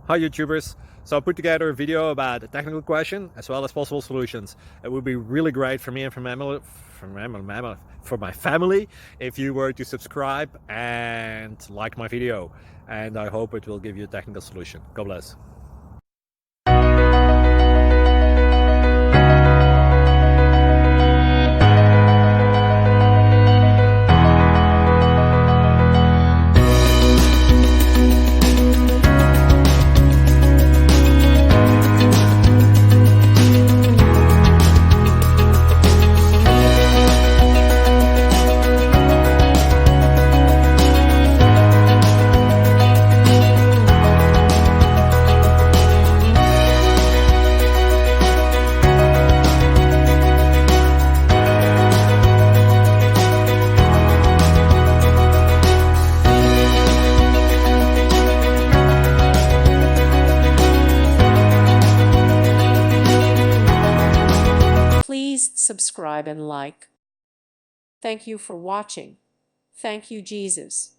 Hi YouTubers! So I put together a video about a technical question as well as possible solutions. It would be really great for me and for my family if you were to subscribe and like my video, and I hope it will give you a technical solution. God bless. Please subscribe and like. Thank you for watching. Thank you, Jesus.